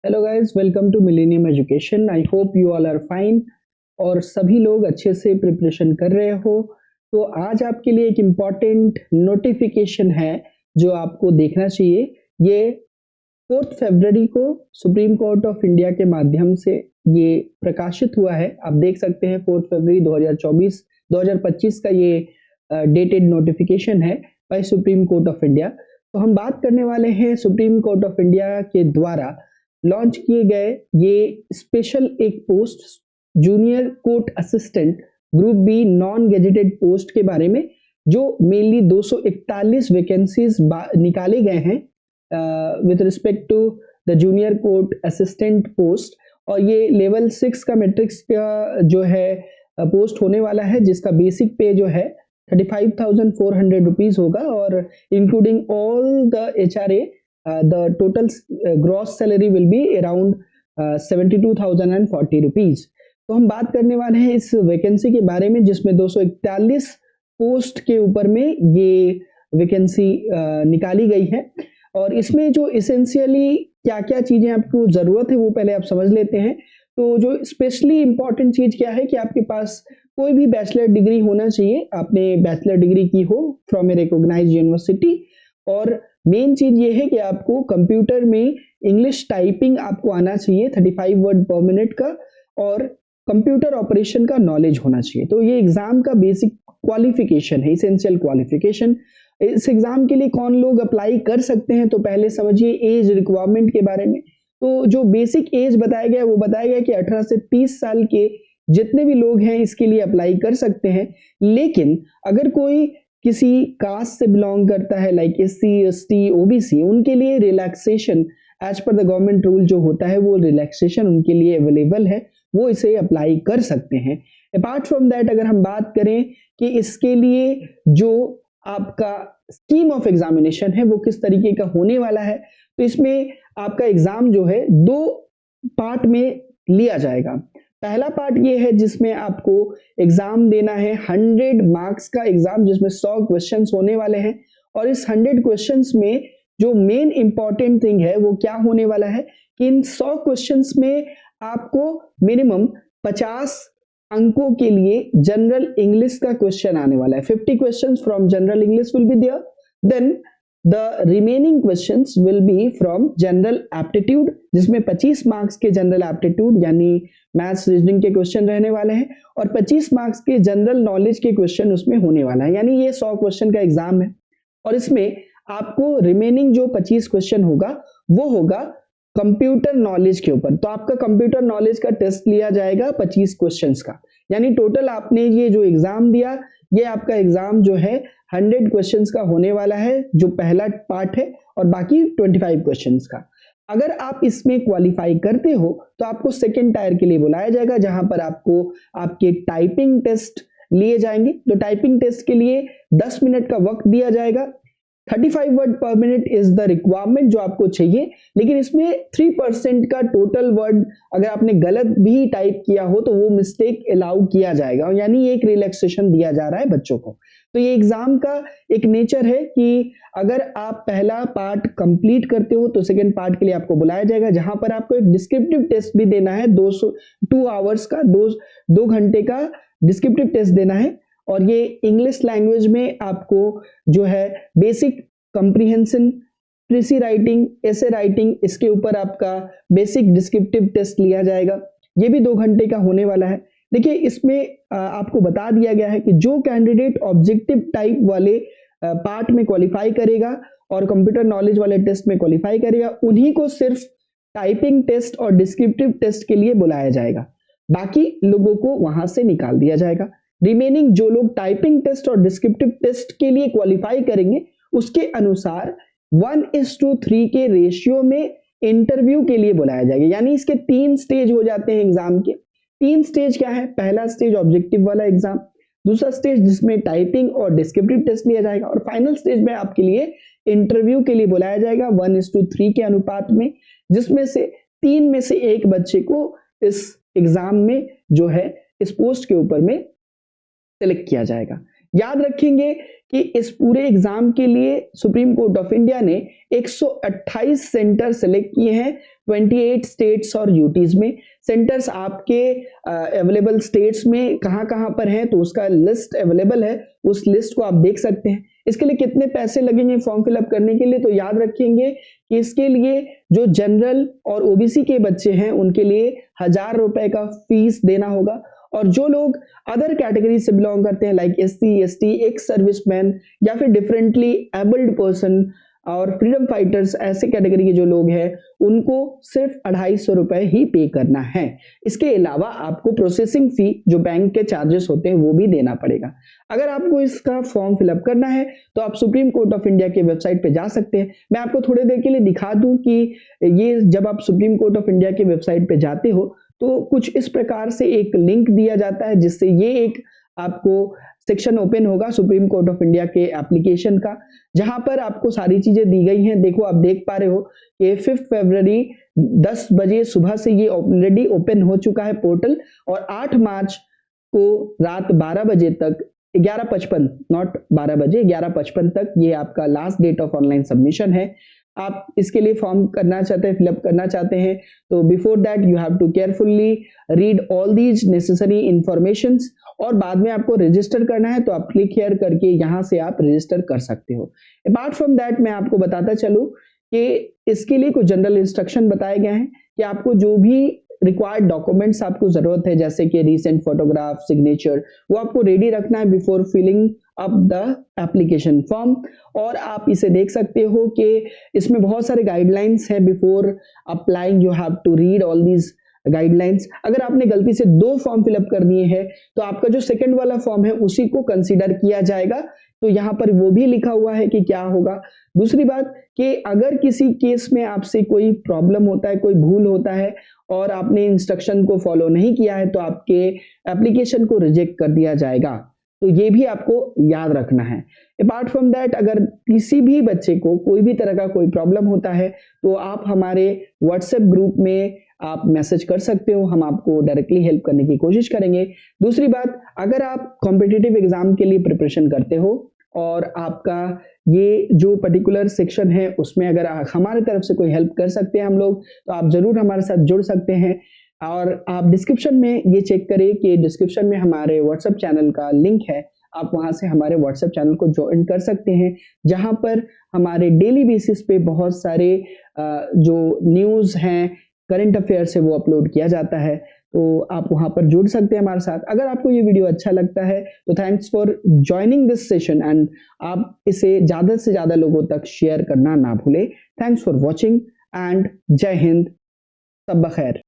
Hello guys, welcome to Millennium Education. I hope you all are fine और सभी लोग अच्छे से प्रिपरेशन कर रहे हो। तो आज आपके लिए एक इम्पॉर्टेंट नोटिफिकेशन है जो आपको देखना चाहिए। ये 4 फरवरी को सुप्रीम कोर्ट ऑफ इंडिया के माध्यम से ये प्रकाशित हुआ है। आप देख सकते हैं 4 फरवरी 2025 का ये डेटेड नोटिफिकेशन है by Supreme Court of India. तो हम बात करने वाले हैं सुप्रीम कोर्ट ऑफ इंडिया के द्वारा लॉन्च किए गए ये स्पेशल एक post junior court assistant group B non gazetted post के बारे में, जो मेनली 241 वैकेंसीज निकाले गए हैं with respect to the junior court assistant post. और ये लेवल 6 का मैट्रिक्स का जो है पोस्ट होने वाला है, जिसका बेसिक पे जो है 35,400 रुपीज होगा और including all the HRA the total gross salary will be around 72,040 rupees। तो हम बात करने वाले हैं इस वैकेंसी के बारे में, जिसमें 241 पोस्ट के ऊपर में ये वैकेंसी निकाली गई है। और इसमें जो इसेंशियली क्या क्या चीजें आपको जरूरत है वो पहले आप समझ लेते हैं। तो जो स्पेशली इंपॉर्टेंट चीज क्या है कि आपके पास कोई भी बैचलर डिग्री होना चाहिए। आपने बैचलर डिग्री की हो फ्रॉम ए रिकॉग्नाइज्ड यूनिवर्सिटी, और मेन चीज ये है कि आपको कंप्यूटर में इंग्लिश टाइपिंग आपको आना चाहिए 35 वर्ड पर मिनट का, और कंप्यूटर ऑपरेशन का नॉलेज होना चाहिए। तो ये एग्जाम का बेसिक क्वालिफिकेशन है, इसेंशियल क्वालिफिकेशन। इस एग्जाम के लिए कौन लोग अप्लाई कर सकते हैं, तो पहले समझिए एज रिक्वायरमेंट के बारे में। तो जो बेसिक एज बताया गया वो बताया गया कि 18 से 30 साल के जितने भी लोग हैं इसके लिए अप्लाई कर सकते हैं। लेकिन अगर कोई किसी कास्ट से बिलोंग करता है लाइक SC ST OBC, उनके लिए relaxation as per the government rule जो होता है वो रिलैक्सेशन उनके लिए अवेलेबल है, वो इसे अप्लाई कर सकते हैं। अपार्ट फ्रॉम दैट अगर हम बात करें कि इसके लिए जो आपका स्कीम ऑफ एग्जामिनेशन है वो किस तरीके का होने वाला है, तो इसमें आपका एग्जाम जो है 2 पार्ट में लिया जाएगा। पहला पार्ट ये है जिसमें आपको एग्जाम देना है 100 मार्क्स का एग्जाम, जिसमें 100 क्वेश्चंस होने वाले हैं। और इस 100 क्वेश्चंस में जो मेन इंपॉर्टेंट थिंग है वो क्या होने वाला है कि इन 100 क्वेश्चंस में आपको मिनिमम 50 अंकों के लिए जनरल इंग्लिश का क्वेश्चन आने वाला है। 50 questions from general English will be there, then the remaining questions will be from general aptitude, जिसमें 25 मार्क्स के जनरल एप्टीट्यूड यानी मैथ्स रीजनिंग के क्वेश्चन रहने वाले हैं, और 25 मार्क्स के जनरल नॉलेज के क्वेश्चन उसमें होने वाला है। यानी ये 100 क्वेश्चन का एग्जाम है, और इसमें आपको रिमेनिंग जो 25 क्वेश्चन होगा वो होगा कंप्यूटर नॉलेज के ऊपर। तो आपका कंप्यूटर नॉलेज का टेस्ट लिया जाएगा 25 क्वेश्चंस का। यानी टोटल आपने ये जो एग्जाम दिया, ये आपका एग्जाम जो है 100 क्वेश्चंस का होने वाला है, जो पहला पार्ट है, और बाकी 25 क्वेश्चंस का। अगर आप इसमें क्वालिफाई करते हो तो आपको सेकेंड टायर के लिए बुलाया जाएगा, जहां पर आपको आपके टाइपिंग टेस्ट लिए जाएंगे। तो टाइपिंग टेस्ट के लिए 10 मिनट का वक्त दिया जाएगा। 35 वर्ड पर मिनट इज द रिक्वायरमेंट जो आपको चाहिए, लेकिन इसमें 3% का टोटल वर्ड अगर आपने गलत भी टाइप किया हो तो वो मिस्टेक अलाउ किया जाएगा, यानी एक रिलैक्सेशन दिया जा रहा है बच्चों को। तो ये एग्जाम का एक नेचर है कि अगर आप पहला पार्ट कंप्लीट करते हो तो सेकेंड पार्ट के लिए आपको बुलाया जाएगा, जहां पर आपको एक डिस्क्रिप्टिव टेस्ट भी देना है। 2 आवर्स का 2 घंटे का डिस्क्रिप्टिव टेस्ट देना है, और ये इंग्लिश लैंग्वेज में आपको जो है basic comprehension, precis writing, essay writing, इसके ऊपर आपका बेसिक डिस्क्रिप्टिव टेस्ट लिया जाएगा। ये भी 2 घंटे का होने वाला है। देखिए इसमें आपको बता दिया गया है कि जो कैंडिडेट ऑब्जेक्टिव टाइप वाले पार्ट में क्वालिफाई करेगा और कंप्यूटर नॉलेज वाले टेस्ट में क्वालिफाई करेगा, उन्हीं को सिर्फ टाइपिंग टेस्ट और डिस्क्रिप्टिव टेस्ट के लिए बुलाया जाएगा, बाकी लोगों को वहां से निकाल दिया जाएगा। रिमेनिंग जो लोग टाइपिंग टेस्ट और डिस्क्रिप्टिव टेस्ट के लिए क्वालिफाई करेंगे उसके अनुसार 1:3 के रेशियो में इंटरव्यू के लिए बुलाया जाएगा। यानी इसके 3 स्टेज हो जाते हैं एग्जाम के। 3 स्टेज क्या है? पहला स्टेज ऑब्जेक्टिव वाला एग्जाम, दूसरा स्टेज जिसमें टाइपिंग और डिस्क्रिप्टिव टेस्ट लिया जाएगा, और फाइनल स्टेज में आपके लिए इंटरव्यू के लिए बुलाया जाएगा 1:3 के अनुपात में, जिसमें से 3 में से 1 बच्चे को इस एग्जाम में जो है इस पोस्ट के ऊपर में सिलेक्ट किया जाएगा। याद रखेंगे कि इस पूरे एग्जाम के लिए सुप्रीम कोर्ट ऑफ इंडिया ने 128 सेंटर सेलेक्ट किए हैं 28 स्टेट्स और यूटीज में। सेंटर्स आपके अवेलेबल स्टेट्स में कहां-कहां पर हैं तो उसका लिस्ट अवेलेबल है, उस लिस्ट को आप देख सकते हैं। इसके लिए कितने पैसे लगेंगे फॉर्म फिलअप करने के लिए, तो याद रखेंगे कि इसके लिए जो जनरल और ओबीसी के बच्चे हैं उनके लिए 1000 रुपए का फीस देना होगा, और जो लोग अदर कैटेगरी से बिलोंग करते हैं like SC, ST, ex serviceman या फिर डिफरेंटली एबल्ड पर्सन और फ्रीडम फाइटर्स, ऐसे कैटेगरी के जो लोग हैं उनको सिर्फ 250 रुपए ही पे करना है। इसके अलावा आपको प्रोसेसिंग फी जो बैंक के चार्जेस होते हैं वो भी देना पड़ेगा। अगर आपको इसका फॉर्म फिलअप करना है तो आप सुप्रीम कोर्ट ऑफ इंडिया के वेबसाइट पे जा सकते हैं। मैं आपको थोड़ी देर के लिए दिखा दूं कि ये जब आप सुप्रीम कोर्ट ऑफ इंडिया के वेबसाइट पे जाते हो तो कुछ इस प्रकार से एक लिंक दिया जाता है जिससे ये एक आपको सेक्शन ओपन होगा सुप्रीम कोर्ट ऑफ इंडिया के एप्लीकेशन का, जहां पर आपको सारी चीजें दी गई हैं। देखो आप देख पा रहे हो कि 5 फरवरी 10 बजे सुबह से ये ऑलरेडी ओपन हो चुका है पोर्टल, और 8 मार्च को रात 12 बजे तक 11:55 नॉट 12 बजे 11:55 तक ये आपका last date of online submission है। आप इसके लिए फॉर्म करना चाहते हैं, फिलअप करना चाहते हैं तो before that you have to carefully read all these necessary informations, और बाद में आपको रजिस्टर करना है तो आप क्लिक हियर करके यहां से आप रजिस्टर कर सकते हो। अपार्ट फ्रॉम दैट मैं आपको बताता चलूं कि इसके लिए कुछ जनरल इंस्ट्रक्शन बताए गए हैं कि आपको जो भी रिक्वायर्ड डॉक्यूमेंट्स आपको जरूरत है जैसे कि रीसेंट फोटोग्राफ, सिग्नेचर, वो आपको रेडी रखना है before filling up the application form. और आप इसे देख सकते हो कि इसमें बहुत सारे गाइडलाइंस है before applying, you have to read all these guidelines. अगर आपने गलती से 2 फॉर्म फिलअप कर दिए हैं तो आपका जो सेकंड वाला फॉर्म है उसी को कंसीडर किया जाएगा, तो यहाँ पर वो भी लिखा हुआ है कि क्या होगा। दूसरी बात कि अगर किसी केस में आपसे कोई प्रॉब्लम होता है, कोई भूल होता है और आपने इंस्ट्रक्शन को फॉलो नहीं किया है तो आपके एप्लीकेशन को रिजेक्ट कर दिया जाएगा, तो ये भी आपको याद रखना है। अपार्ट फ्रॉम दैट अगर किसी भी बच्चे को कोई भी तरह का कोई प्रॉब्लम होता है तो आप हमारे व्हाट्सएप ग्रुप में आप मैसेज कर सकते हो, हम आपको डायरेक्टली हेल्प करने की कोशिश करेंगे। दूसरी बात, अगर आप कॉम्पिटिटिव एग्जाम के लिए प्रिपरेशन करते हो और आपका ये जो पर्टिकुलर सेक्शन है उसमें अगर हमारे तरफ से कोई हेल्प कर सकते हैं हम लोग, तो आप जरूर हमारे साथ जुड़ सकते हैं। और आप डिस्क्रिप्शन में ये चेक करें कि डिस्क्रिप्शन में हमारे व्हाट्सएप चैनल का लिंक है, आप वहां से हमारे व्हाट्सएप चैनल को ज्वाइन कर सकते हैं, जहां पर हमारे डेली बेसिस पे बहुत सारे जो न्यूज़ हैं, करंट अफेयर्स है वो अपलोड किया जाता है, तो आप वहां पर जुड़ सकते हैं हमारे साथ। अगर आपको ये वीडियो अच्छा लगता है तो thanks for joining this session, and आप इसे ज्यादा से ज्यादा लोगों तक शेयर करना ना भूलें। थैंक्स फॉर वॉचिंग एंड जय हिंद, सब बखैर।